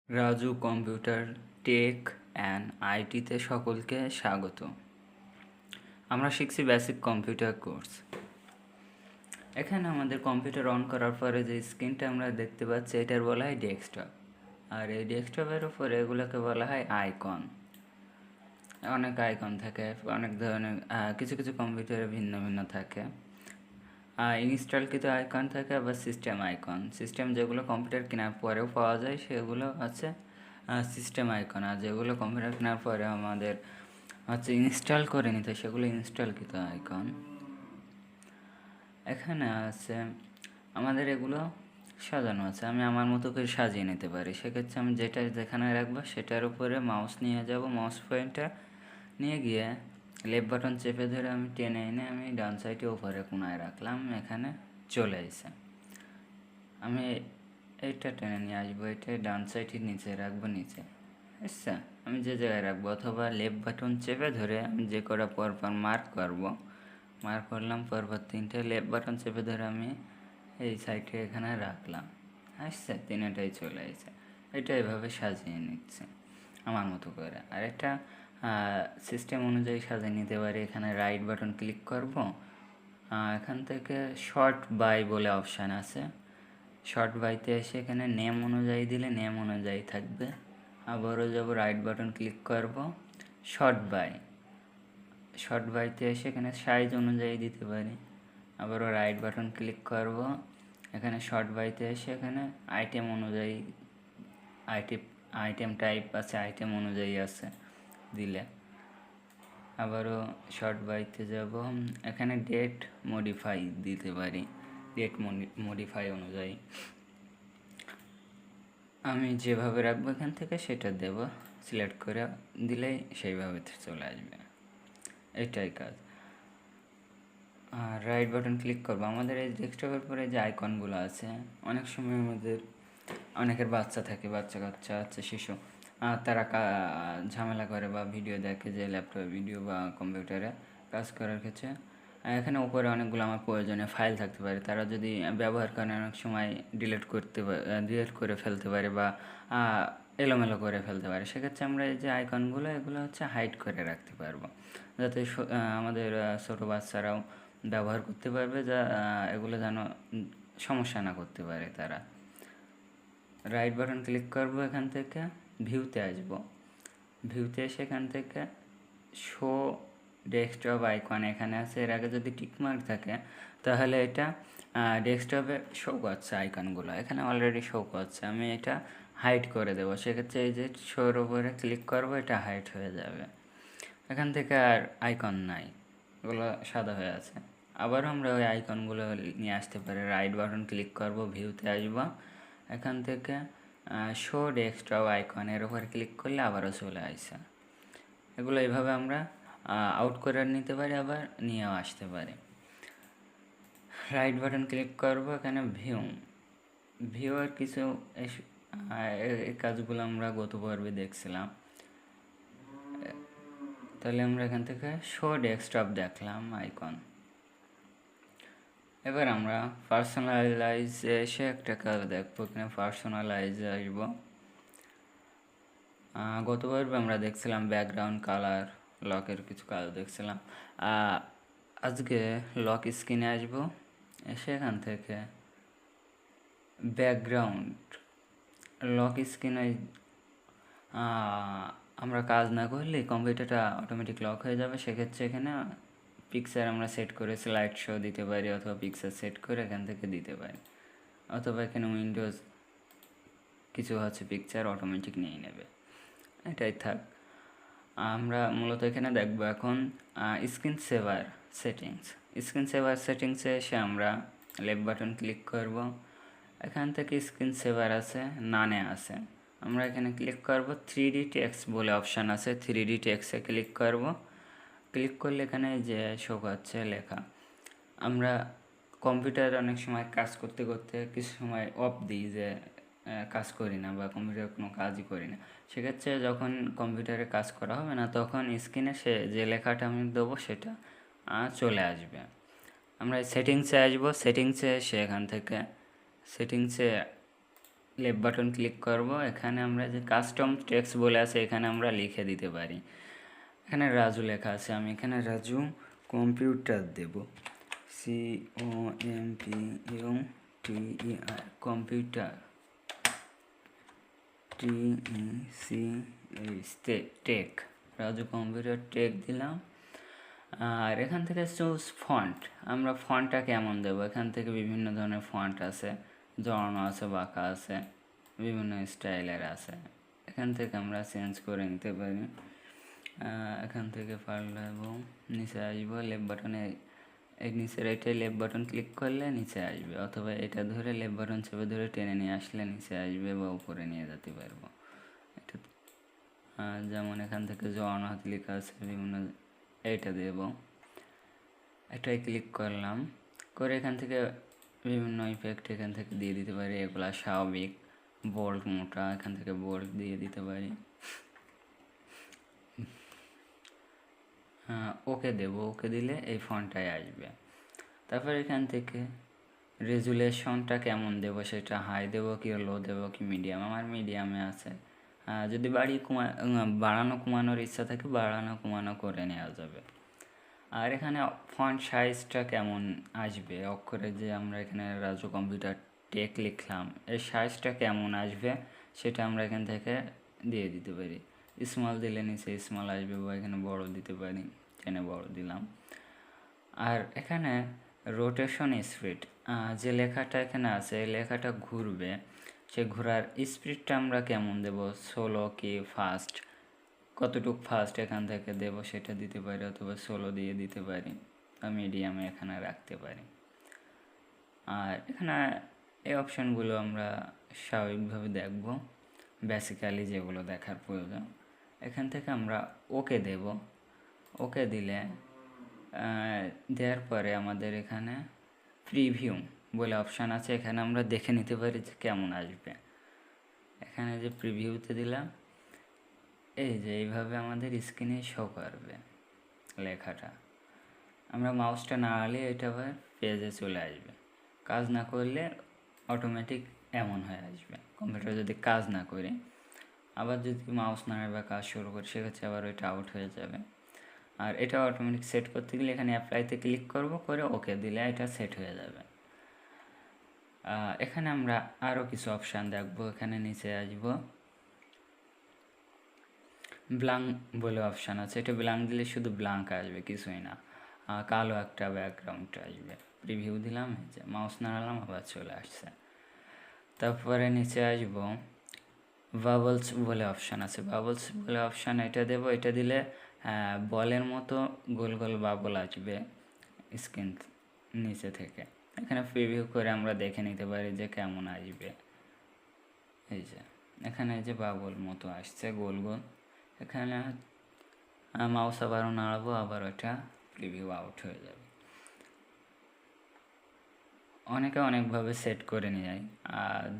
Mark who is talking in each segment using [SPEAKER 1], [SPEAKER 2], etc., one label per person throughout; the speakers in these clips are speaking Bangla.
[SPEAKER 1] রাজু কম্পিউটার টেক অ্যান্ড আইটিতে সকলকে স্বাগত। আমরা শিখছি বেসিক কম্পিউটার কোর্স। এখানে আমাদের কম্পিউটার অন করার পরে যে স্ক্রিনটা আমরা দেখতে পাচ্ছি এটার বলা হয় ডেস্কটপ, আর এই ডেস্কটপের উপরে এগুলোকে বলা হয় আইকন। অনেক আইকন থাকে, অনেক ধরনের কিছু কিছু কম্পিউটারে ভিন্ন ভিন্ন থাকে। ইনস্টলকৃত আইকন থাকে, আবার সিস্টেম আইকন। সিস্টেম যেগুলো কম্পিউটার কেনার পরেও পাওয়া যায় সেগুলো আছে সিস্টেম আইকন, আর যেগুলো কম্পিউটার কেনার পরে আমাদের ইনস্টল করে নিতে সেগুলো ইনস্টলকৃত আইকন। এখানে আছে আমাদের এগুলো সাজানো আছে, আমি আমার মতো করে সাজিয়ে নিতে পারি। সেক্ষেত্রে আমি যেটা যেখানে রাখবো সেটার উপরে মাউস নিয়ে যাব, মাউস পয়েন্টার নিয়ে গিয়ে লেফট বাটন চেপে ধরে আমি টেনে এনে আমি ডান সাইডে উপরে কোনায় রাখলাম, এখানে চলে আসে। আমি এইটা টেনে নিয়ে আসবো, এটা ডান সাইডে নিচে রাখবো, নিচে আচ্ছা আমি যে জায়গায় রাখবো, অথবা লেফট বাটন চেপে ধরে আমি যে কটা পরপর মার্ক করলাম পরপর তিনটে লেফট বাটন চেপে ধরে আমি এই সাইডে এখানে রাখলাম। আচ্ছা তিনটাই চলে আসছে। এটা এভাবে সাজিয়ে নিচ্ছে আমার মতো করে। আর এটা সিস্টেম অনুযায়ী সাজিয়ে নিতে পারি। এখানে রাইট বাটন ক্লিক করব, এখান থেকে শর্ট বাই বলে অপশান আছে। শর্ট বাইতে এসে এখানে নেম অনুযায়ী দিলে নেম অনুযায়ী থাকবে। আবারও যাব, রাইট বাটন ক্লিক করব, শর্ট বাইতে এসে এখানে সাইজ অনুযায়ী দিতে পারি। আবারও রাইট বাটন ক্লিক করব, এখানে শর্ট বাইতে এসে এখানে আইটেম অনুযায়ী আইটেম টাইপ আছে, আইটেম অনুযায়ী আছে দিলে। আবারও শর্ট বাইতে যাব, এখানে ডেট মডিফাই দিতে পারি, ডেট মডিফাই অনুযায়ী আমি যেভাবে রাখবো এখান থেকে সেটা দেব, সিলেক্ট করে দিলেই সেইভাবে চলে আসবে। এটাই কাজ। আর রাইট বাটন ক্লিক করবো, আমাদের এই ডেস্কটপের পরে যে আইকনগুলো আছে, অনেক সময় আমাদের অনেকের বাচ্চা থাকে, বাচ্চা কাচ্চা আছে, শিশু, তারা ঝামেলা করে বা ভিডিও দেখে যে ল্যাপটপে ভিডিও বা কম্পিউটারে কাজ করার ক্ষেত্রে এখানে উপরে অনেকগুলো আমার প্রয়োজনীয় ফাইল থাকতে পারে। তারা যদি ব্যবহার করেন অনেক সময় ডিলিট করে ফেলতে পারে বা এলোমেলো করে ফেলতে পারে। সেক্ষেত্রে আমরা এই যে আইকনগুলো এগুলো হাইড করে রাখতে পারবো, যাতে আমাদের ছোটো বাচ্চারাও ব্যবহার করতে পারবে, যা এগুলো যেন সমস্যা না করতে পারে তারা। রাইট বাটন ক্লিক করব, এখান থেকে ভিউতে আসব, ভিউতে এসে এখান থেকে শো ডেস্কটপ আইকন এখানে আছে। এর আগে যদি টিকমার্ক থাকে তাহলে এটা ডেস্কটপে শো করছে আইকনগুলো, এখানে অলরেডি শো করছে। আমি এটা হাইড করে দেবো, সেক্ষেত্রে এই যে শোর উপরে ক্লিক করব, এটা হাইড হয়ে যাবে। এখান থেকে আর আইকন নাই, এগুলো সাদা হয়ে আছে। আবার আমরা ওই আইকনগুলো নিয়ে আসতে পারি। রাইট বাটন ক্লিক করব, ভিউতে আসবো, এখান থেকে শো ডেস্কটপ আইকনের উপর ক্লিক করলে আবারও চলে আসে। এগুলো এইভাবে আমরা আউট করে নিতে পারি, আবার নিয়েও আসতে পারি। রাইট বাটন ক্লিক করব, এখানে ভিউয়ের কিছু এই কাজগুলো আমরা গত পর্বে দেখছিলাম। তাহলে আমরা এখান থেকে শো ডেস্কটপ দেখলাম আইকন। এবার আমরা পার্সোনালাইজে এসে একটা কাজ দেখবো, এখানে পার্সোনালাইজে আসব। গত পর্বে আমরা দেখছিলাম ব্যাকগ্রাউন্ড কালার লকের কিছু কাজ দেখছিলাম। আজকে লক স্ক্রিনে আসবো, এসে এখান থেকে ব্যাকগ্রাউন্ড লক স্ক্রিনে আমরা কাজ না করলে কম্পিউটারটা অটোমেটিক লক হয়ে যাবে। সেক্ষেত্রে এখানে পিকচার আমরা সেট করে স্লাইড শো দিতে পারি, অথবা পিকচার সেট করে এখান থেকে দিতে পারি, অথবা এখানে উইন্ডোজ কিছু পিকচার অটোমেটিক নিয়ে নেবে। এটাই থাক। আমরা মূলত এখানে দেখব এখন স্ক্রিন সেভার সেটিংসে এসে আমরা লেফট বাটন ক্লিক করব, এখান থেকে স্ক্রিন সেভার আছে, নানে আছে, আমরা এখানে ক্লিক করব। 3D টেক্সট বলে অপশান আছে, 3D টেক্সটে ক্লিক করব। ক্লিক করলে এখানে যে শো করছে লেখা, আমরা কম্পিউটারে অনেক সময় কাজ করতে করতে কিছু সময় অফ দিই, যে কাজ করি না বা কম্পিউটারে কোনো কাজই করি না। সেক্ষেত্রে যখন কম্পিউটারে কাজ করা হবে না, তখন স্ক্রিনে যে লেখাটা আমি দেবো সেটা চলে আসবে। আমরা সেটিংসে আসবো, সেটিংসে এসে এখান থেকে সেটিংসে লেফট বাটন ক্লিক করব। এখানে আমরা যে কাস্টম টেক্সট বলে আছে এখানে আমরা লিখে দিতে পারি। এখানে রাজু লেখা আছে, আমি এখানে রাজু কম্পিউটার দেব, COMPUTER, computer, tech, Raju computer tech দিলাম। আর এখান থেকে চুজ ফন্ট, আমরা ফন্টটা কেমন দেবো, এখান থেকে বিভিন্ন ধরনের ফন্ট আছে, জড়ানো আছে, বাঁকা আছে, বিভিন্ন স্টাইলের আছে, এখান থেকে আমরা চেঞ্জ করে নিতে পারি। এখান থেকে পাল্টাবো, নিচে আসবো, লেফট বাটনে এই নিচের এটাই লেফট বাটন ক্লিক করলে নিচে আসবে, অথবা এটা ধরে লেফট বাটন চেপে ধরে টেনে নিয়ে আসলে নিচে আসবে বা উপরে নিয়ে যেতে পারবো। এটা যেমন এখান থেকে জড়ানো হাত লেখা আছে বিভিন্ন, এইটা দেব, এটাই ক্লিক করলাম, করে এখান থেকে বিভিন্ন ইফেক্ট এখান থেকে দিয়ে দিতে পারি। এগুলা স্বাভাবিক, বোল্ড, মোটা, এখান থেকে বোল্ড দিয়ে দিতে পারি। ওকে দেব, ওকে দিলে এই ফন্টটাই আসবে। তারপর এখান থেকে রেজুলেশনটা কেমন দেব, সেটা হাই দেব কি লো দেব কি মিডিয়াম, আমার মিডিয়ামে আছে। যদি বাড়ানো কমানোর ইচ্ছা থাকে বাড়ানো কমানো করে নেওয়া যাবে। আর এখানে ফন্ট সাইজটা কেমন আসবে, অক্ষরে যে আমরা এখানে রাজু কম্পিউটার টেক লিখলাম এর সাইজটা কেমন আসবে সেটা আমরা এখান থেকে দিয়ে দিতে পারি। স্মল দিলে নিচে স্মল আসবে, বা এখানে বড় দিতে পারি, এখানে বড় দিলাম। আর এখানে রোটেশন স্পিড, যে লেখাটা এখানে আছে এই লেখাটা ঘুরবে, সে ঘোরার স্পিডটা আমরা কেমন দেব, স্লো কি ফাস্ট, কতটুকু ফাস্ট এখান থেকে দেব সেটা দিতে পারি, অথবা স্লো দিয়ে দিতে পারি, বা মিডিয়ামে এখানে রাখতে পারি। আর এখানে এই অপশানগুলো আমরা স্বাভাবিকভাবে দেখব, বেসিক্যালি যেগুলো দেখার প্রয়োজন। এখান থেকে আমরা ওকে দেব, ওকে দিলে দেওয়ার পরে আমাদের এখানে প্রিভিউ বলে অপশান আছে, এখানে আমরা দেখে নিতে পারি যে কেমন আসবে। এখানে যে প্রিভিউতে দিলাম, এই যে এইভাবে আমাদের স্ক্রিনে শো করবে লেখাটা। আমরা মাউসটা নাড়ালে এটা আবার পেজে চলে আসবে, কাজ না করলে অটোমেটিক এমন হয়ে আসবে। কম্পিউটার যদি কাজ না করে আবার যদি মাউস নাড়ে বা কাজ শুরু করে সেক্ষেত্রে আবার ওইটা আউট হয়ে যাবে। আর এটা অটোমেটিক সেট করতে গেলে এখানে অ্যাপ্লাইতে ক্লিক করব, করে ওকে দিলে এটা সেট হয়ে যাবে। এখানে আমরা আরও কিছু অপশান দেখব। এখানে নিচে আসব, ব্ল্যাঙ্ক বলে অপশান আছে, এটা ব্ল্যাঙ্ক দিলে শুধু ব্ল্যাঙ্ক আসবে, কিছুই না, কালো একটা ব্যাকগ্রাউন্ড আসবে। প্রিভিউ দিলাম, যে মাউস নাড়ালাম আবার চলে আসছে। তারপরে নিচে আসব, বাবলস বলে অপশান আছে, বাবলস বলে অপশান এটা দেব, এটা দিলে বলের মতো গোল গোল বাবল আসবে স্ক্রিন নিচে থেকে। এখানে প্রিভিউ করে আমরা দেখে নিতে পারি যে কেমন আসবে। এই যে এখানে যে বাবল মতো আসছে গোল গোল, এখানে মাউস আবারও নাড়াবো, আবার ওটা প্রিভিউ আউট হয়ে যাবে। অনেকে অনেকভাবে সেট করে নিয়ে যায়,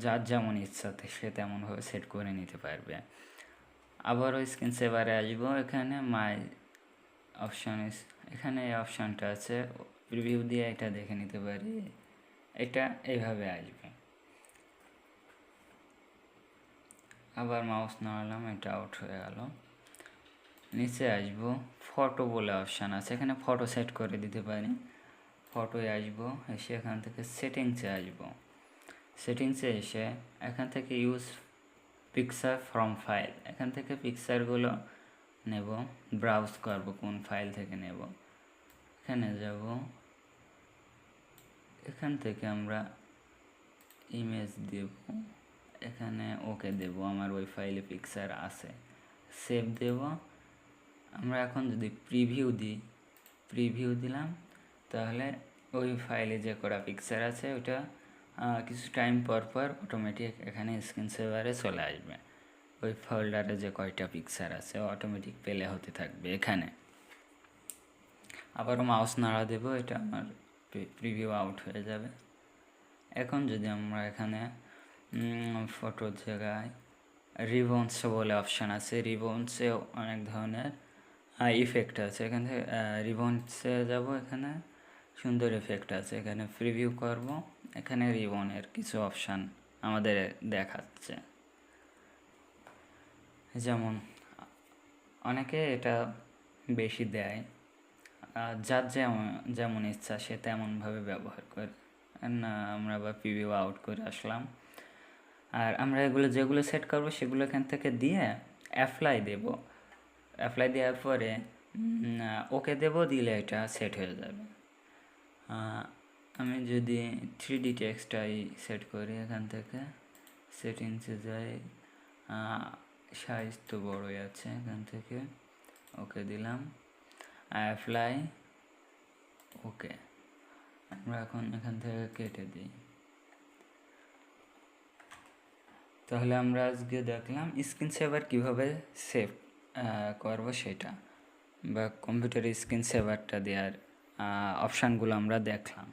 [SPEAKER 1] যার যেমন ইচ্ছা সে তেমনভাবে সেট করে নিতে পারবে। আবারও স্ক্রিন সেভারে আসবো, এখানে মাই অপশান, এখানে এই অপশানটা আছে, প্রিভিউ দিয়ে এটা দেখে নিতে পারি, এটা এইভাবে আসবে। আবার মাউস নাড়ালাম, এটা আউট হয়ে গেল। নিচে আসবো, ফটো বলে অপশান আছে, এখানে ফটো সেট করে দিতে পারি। ফটোয় আসবো, এসে এখান থেকে সেটিংসে আসবো, সেটিংসে এসে এখান থেকে ইউজ পিকচার ফ্রম ফাইল, এখান থেকে পিকচারগুলো নেব, ব্রাউজ করব কোন ফাইল থেকে নেব। এখানে যাব, এখান থেকে আমরা ইমেজ দেব, এখানে ওকে দেব, আমার ওই ফাইলে পিকচার আছে, সেভ দেব। আমরা এখন যদি প্রিভিউ দিই, প্রিভিউ দিলাম, তাহলে ওই ফাইলে যে কটা পিকচার আছে ওটা কিছু টাইম পর পর অটোমেটিক এখানে স্ক্রিন সেভারে চলে আসবে। ওই ফোল্ডারে যে কয়টা পিকচার আছে অটোমেটিক প্লে হতে থাকবে এখানে। আবারও মাউস নাড়া দেব, এটা আমার প্রিভিউ আউট হয়ে যাবে। এখন যদি আমরা এখানে ফটোর জায়গায় রিবনস বলে অপশান আছে, রিবনসে অনেক ধরনের ইফেক্ট আছে, এখান থেকে রিবনসে যাব, এখানে সুন্দর ইফেক্ট আছে, এখানে প্রিভিউ করব, এখানে রিবনের কিছু অপশান আমাদের দেখাচ্ছে। যেমন অনেকে এটা বেশি দেয়, যার যেমন ইচ্ছা সে তেমনভাবে ব্যবহার করে। না আমরা আবার প্রিভিউ আউট করে আসলাম। আর আমরা এগুলো যেগুলো সেট করবো সেগুলো এখান থেকে দিয়ে অ্যাপ্লাই দেব। অ্যাপ্লাই দেওয়ার পরে ওকে দেব, দিলে এটা সেট হয়ে যাবে। আমি যদি 3D টেক্সটাই সেট করি, এখান থেকে সেটিংসে যাই, সাইজ তো বড়ই আছে, এখান থেকে ওকে দিলাম, অ্যাপ্লাই, ওকে। আমরা এখন এখান থেকে কেটে দিই। তাহলে আমরা আজকে দেখলাম স্ক্রিন সেভার কীভাবে সেভ করবো সেটা, বা কম্পিউটারে স্ক্রিন সেভারটা দেওয়ার অপশানগুলো আমরা দেখলাম।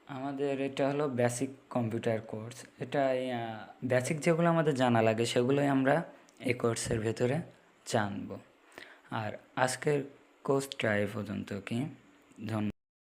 [SPEAKER 1] আমাদের এটা হলো বেসিক কম্পিউটার কোর্স। এটা বেসিক যেগুলো আমাদের জানা লাগে সেগুলোই আমরা এই কোর্সের ভেতরে জানব। আর আজকের কোর্সটা এই পর্যন্ত কি, ধন্যবাদ।